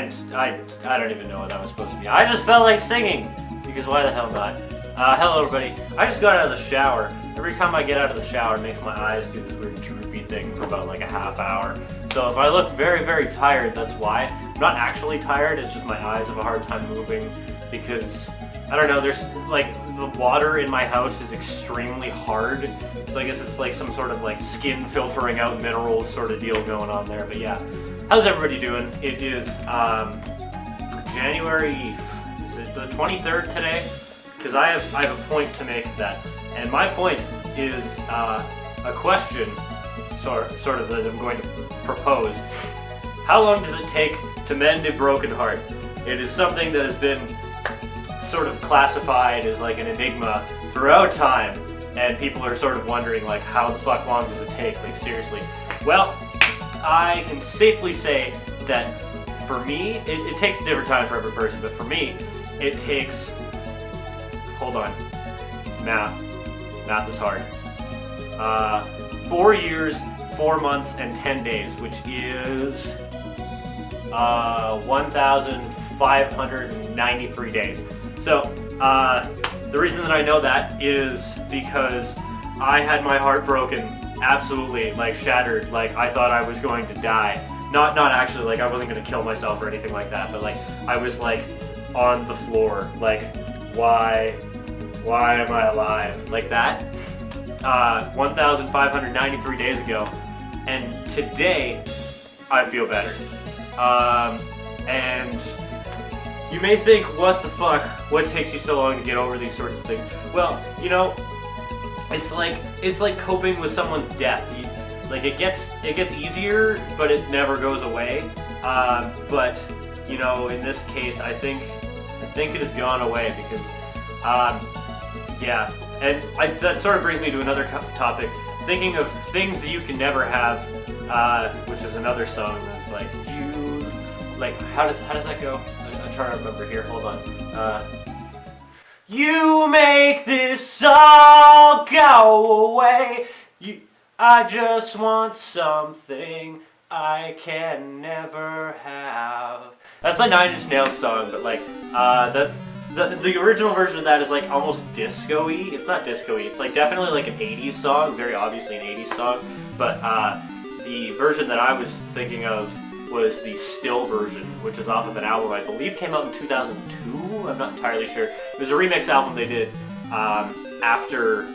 And I don't even know what that was supposed to be. I just felt like singing, because why the hell not? Hello everybody. I just got out of the shower. Every time I get out of the shower, it makes my eyes do this weird droopy thing for about like a half hour. So if I look very, very tired, that's why. I'm not actually tired, it's just my eyes have a hard time moving because, I don't know, there's like, the water in my house is extremely hard. So I guess it's like some sort of like skin filtering out minerals sort of deal going on there. But yeah, how's everybody doing? It is January, is it the 23rd today? Because I have a point to make that. And my point is a question, sort of that I'm going to propose. How long does it take to mend a broken heart? It is something that has been sort of classified as like an enigma throughout time, and people are sort of wondering like, how the fuck long does it take? Like seriously. Well, I can safely say that for me, it takes a different time for every person, but for me, it takes, hold on, math is hard. 4 years, 4 months, and 10 days, which is 1,593 days. So, the reason that I know that is because I had my heart broken, absolutely, like shattered, like I thought I was going to die. Not actually, like I wasn't going to kill myself or anything like that, but like I was like on the floor, like why am I alive? Like that. 1,593 days ago, and today I feel better. And you may think, what the fuck? What takes you so long to get over these sorts of things? Well, you know, it's like coping with someone's death. Like it gets easier, but it never goes away. But you know, in this case, I think it has gone away because, yeah. And that sort of brings me to another topic. Thinking of things that you can never have, which is another song that's like, how does that go? I'm trying to remember here, hold on. You make this all go away. I just want something I can never have. That's a Nine Inch Nails song, but like, the original version of that is like almost disco-y. It's not disco-y, it's like definitely like an 80s song, very obviously an 80s song, but the version that I was thinking of was the Still version, which is off of an album I believe came out in 2002, I'm not entirely sure. It was a remix album they did after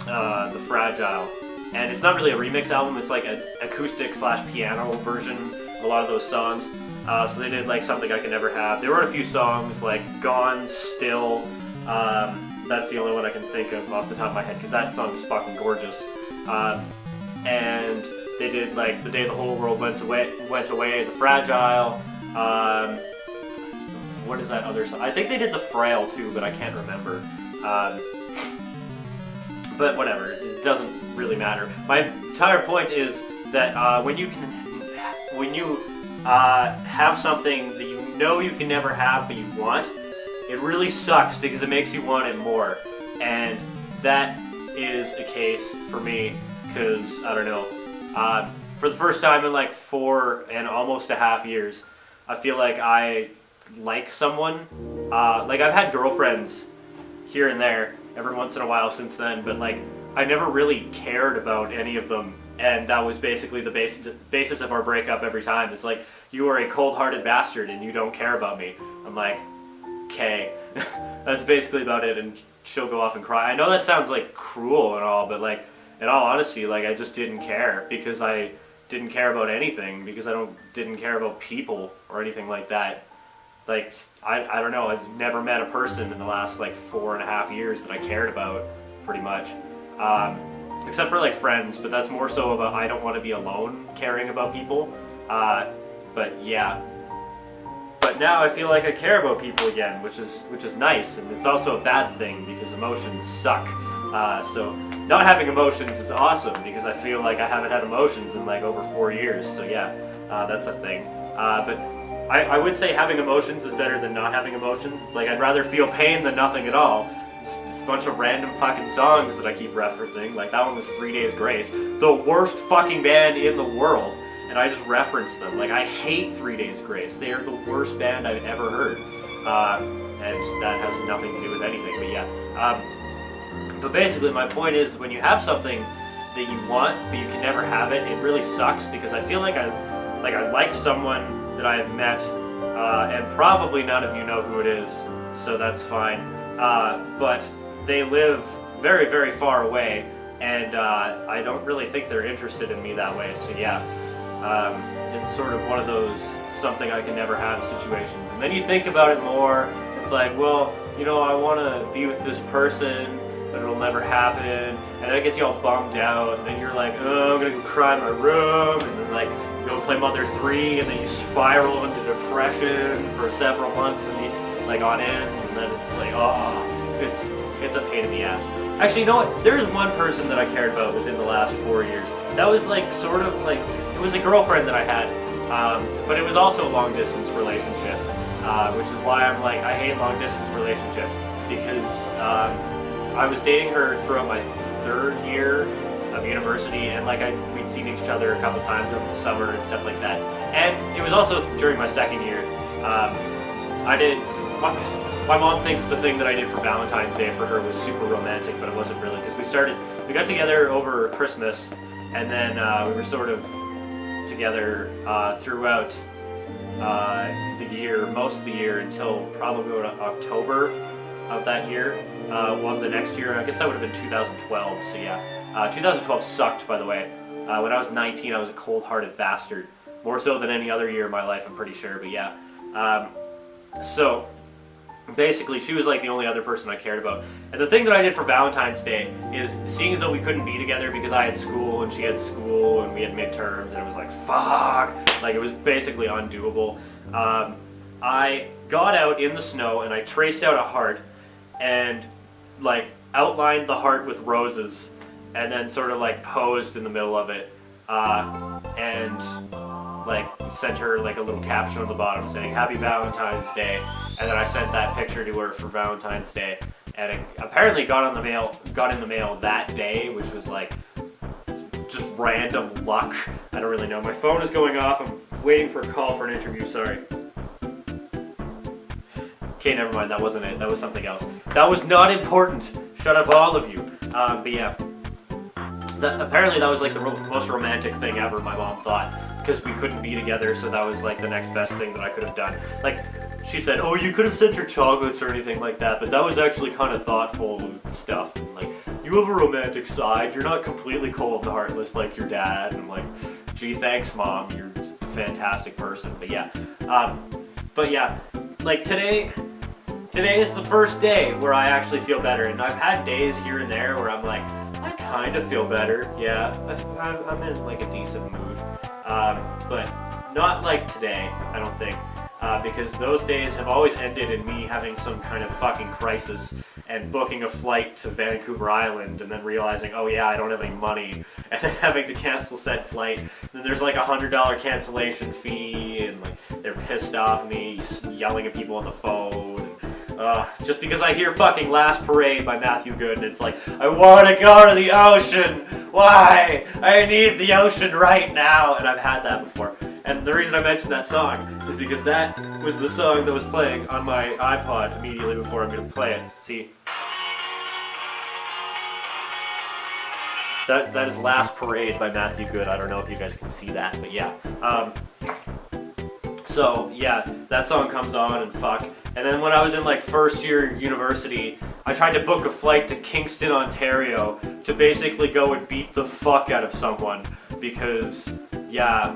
The Fragile, and it's not really a remix album, it's like an acoustic / piano version of a lot of those songs. So they did like Something I Can Never Have. They wrote a few songs like Gone, Still. That's the only one I can think of off the top of my head because that song is fucking gorgeous. And they did like The Day the Whole World Went Away, The Fragile. What is that other song? I think they did The Frail too, but I can't remember. But whatever, it doesn't really matter. My entire point is that when you have something that you know you can never have but you want, it really sucks because it makes you want it more. And that is a case for me because, I don't know, for the first time in like 4 and almost a half years, I feel like I like someone. Like I've had girlfriends here and there every once in a while since then, but like I never really cared about any of them. And that was basically the basis of our breakup every time. It's like, you are a cold-hearted bastard and you don't care about me. I'm like, okay. That's basically about it, and she'll go off and cry. I know that sounds like cruel and all, but like, in all honesty, like I just didn't care because I didn't care about anything, because I didn't care about people or anything like that. Like, I don't know, I've never met a person in the last like 4.5 years that I cared about, pretty much. Except for like friends, but that's more so about I don't want to be alone caring about people. But yeah. But now I feel like I care about people again, which is nice, and it's also a bad thing because emotions suck. So not having emotions is awesome because I feel like I haven't had emotions in like over 4 years. So yeah, that's a thing. But I would say having emotions is better than not having emotions. Like I'd rather feel pain than nothing at all. Bunch of random fucking songs that I keep referencing. Like that one was 3 Days Grace, the worst fucking band in the world. and I just reference them. Like, I hate 3 Days Grace. They are the worst band I've ever heard. And that has nothing to do with anything, but yeah. But basically, my point is, when you have something that you want, but you can never have it, it really sucks, because I feel like I like someone that I have met, and probably none of you know who it is, so that's fine. But they live very, very far away, and I don't really think they're interested in me that way, so yeah. It's sort of one of those something I can never have situations. And then you think about it more, it's like, well, you know, I want to be with this person, but it'll never happen, and then it gets you all bummed out, and then you're like, oh, I'm gonna go cry in my room, and then like, you go play Mother 3, and then you spiral into depression for several months, and you, like, on end, and then it's like, oh, it's a pain in the ass. Actually, you know what, there's one person that I cared about within the last 4 years. That was like, sort of like, it was a girlfriend that I had, but it was also a long distance relationship, which is why I'm like, I hate long distance relationships, because I was dating her throughout my 3rd year of university, and like we'd seen each other a couple times over the summer and stuff like that. And it was also during my 2nd year. My mom thinks the thing that I did for Valentine's Day for her was super romantic, but it wasn't really, because we got together over Christmas, and then we were sort of together throughout the year, most of the year, until probably October of that year, of the next year. I guess that would have been 2012, so yeah. 2012 sucked, by the way. When I was 19, I was a cold-hearted bastard. More so than any other year of my life, I'm pretty sure, but yeah. So, basically, she was like the only other person I cared about. And the thing that I did for Valentine's Day is, seeing as though we couldn't be together because I had school and she had school and we had midterms, and it was like, fuck! Like, it was basically undoable. I got out in the snow and I traced out a heart and, like, outlined the heart with roses, and then sort of, like, posed in the middle of it, and, like, sent her, like, a little caption on the bottom saying, Happy Valentine's Day. And then I sent that picture to her for Valentine's Day, and it apparently got in the mail that day, which was like just random luck. I don't really know. My phone is going off. I'm waiting for a call for an interview. Sorry. Okay, never mind. That wasn't it. That was something else. That was not important. Shut up, all of you. But yeah. Apparently that was like the most romantic thing ever, my mom thought, because we couldn't be together, so that was like the next best thing that I could have done. Like, she said, oh, you could have sent her chocolates or anything like that, but that was actually kind of thoughtful stuff. And like, you have a romantic side, you're not completely cold and heartless like your dad. And I'm like, gee, thanks, Mom, you're just a fantastic person. But yeah, like today is the first day where I actually feel better, and I've had days here and there where I'm like, I kind of feel better, yeah, I'm in like a decent mood, but not like today, I don't think, because those days have always ended in me having some kind of fucking crisis and booking a flight to Vancouver Island and then realizing, oh yeah, I don't have any money, and then having to cancel said flight. Then there's like $100 cancellation fee, and like they're pissed off at me, yelling at people on the phone. Just because I hear fucking Last Parade by Matthew Good, and it's like, I want to go to the ocean! Why? I need the ocean right now! And I've had that before. And the reason I mentioned that song is because that was the song that was playing on my iPod immediately before I'm going to play it. See? That is Last Parade by Matthew Good. I don't know if you guys can see that, but yeah. So, yeah, that song comes on and fuck. And then when I was in like first year university, I tried to book a flight to Kingston, Ontario to basically go and beat the fuck out of someone because, yeah,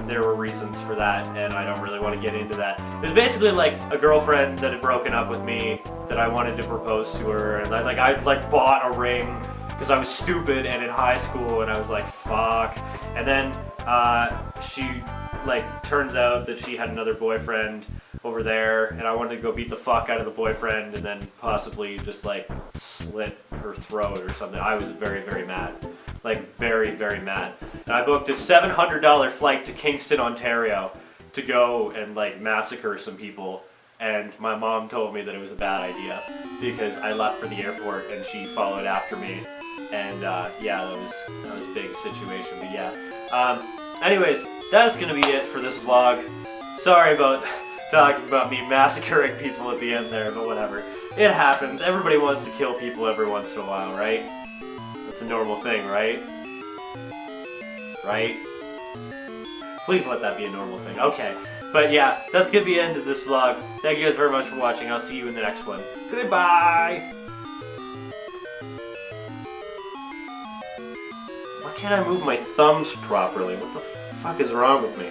there were reasons for that, and I don't really want to get into that. It was basically like a girlfriend that had broken up with me that I wanted to propose to her, and I bought a ring because I was stupid and in high school, and I was like, fuck. And then she, like, turns out that she had another boyfriend over there, and I wanted to go beat the fuck out of the boyfriend and then possibly just like slit her throat or something. I was very, very mad. Like, very, very mad. And I booked a $700 flight to Kingston, Ontario to go and like massacre some people, and my mom told me that it was a bad idea because I left for the airport and she followed after me, and yeah, that was a big situation. But yeah, Anyways, that's gonna be it for this vlog. Sorry about talking about me massacring people at the end there, but whatever. It happens. Everybody wants to kill people every once in a while, right? That's a normal thing, right? Right? Please let that be a normal thing. Okay. But yeah, that's gonna be the end of this vlog. Thank you guys very much for watching. I'll see you in the next one. Goodbye! Why can't I move my thumbs properly? What the fuck is wrong with me?